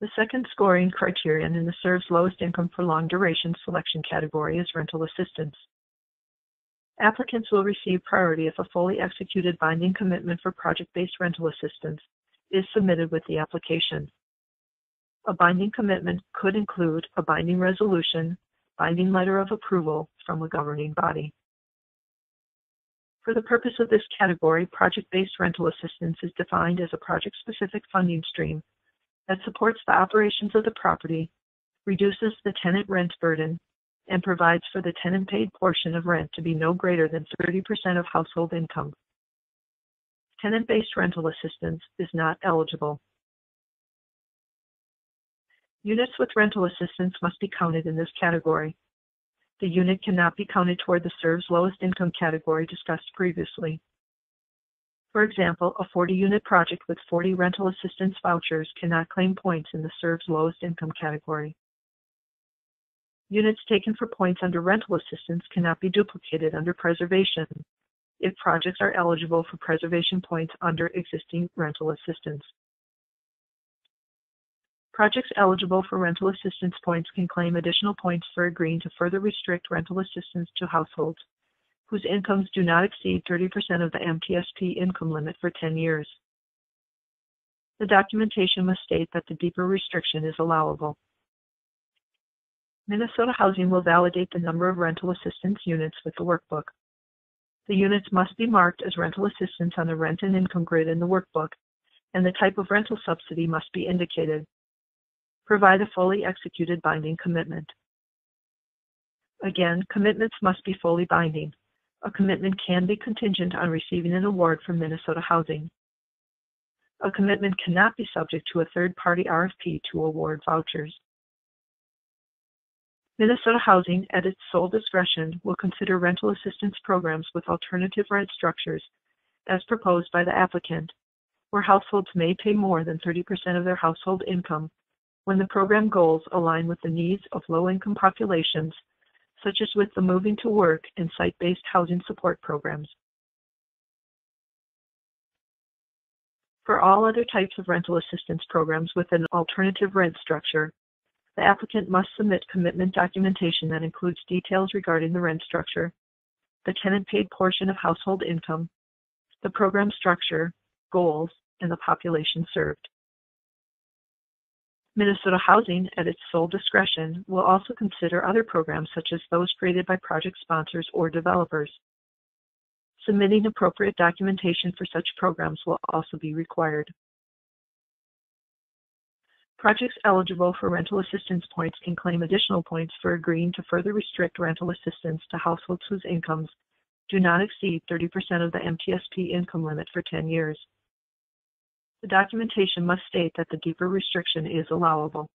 The second scoring criterion in the CERV's lowest income for long duration selection category is rental assistance. Applicants will receive priority if a fully executed binding commitment for project-based rental assistance is submitted with the application. A binding commitment could include a binding resolution, binding letter of approval from a governing body. For the purpose of this category, project-based rental assistance is defined as a project-specific funding stream that supports the operations of the property, reduces the tenant rent burden, and provides for the tenant-paid portion of rent to be no greater than 30% of household income. Tenant-based rental assistance is not eligible. Units with rental assistance must be counted in this category. The unit cannot be counted toward the CERV's lowest income category discussed previously. For example, a 40-unit project with 40 rental assistance vouchers cannot claim points in the CERV's lowest income category. Units taken for points under rental assistance cannot be duplicated under preservation if projects are eligible for preservation points under existing rental assistance. Projects eligible for rental assistance points can claim additional points for agreeing to further restrict rental assistance to households whose incomes do not exceed 30% of the MTSP income limit for 10 years. The documentation must state that the deeper restriction is allowable. Minnesota Housing will validate the number of rental assistance units with the workbook. The units must be marked as rental assistance on the rent and income grid in the workbook, and the type of rental subsidy must be indicated. Provide a fully executed binding commitment. Again, commitments must be fully binding. A commitment can be contingent on receiving an award from Minnesota Housing. A commitment cannot be subject to a third-party RFP to award vouchers. Minnesota Housing, at its sole discretion, will consider rental assistance programs with alternative rent structures as proposed by the applicant, where households may pay more than 30% of their household income when the program goals align with the needs of low-income populations, such as with the Moving to Work and site-based housing support programs. For all other types of rental assistance programs with an alternative rent structure, the applicant must submit commitment documentation that includes details regarding the rent structure, the tenant-paid portion of household income, the program structure, goals, and the population served. Minnesota Housing, at its sole discretion, will also consider other programs such as those created by project sponsors or developers. Submitting appropriate documentation for such programs will also be required. Projects eligible for rental assistance points can claim additional points for agreeing to further restrict rental assistance to households whose incomes do not exceed 30% of the MTSP income limit for 10 years. The documentation must state that the deeper restriction is allowable.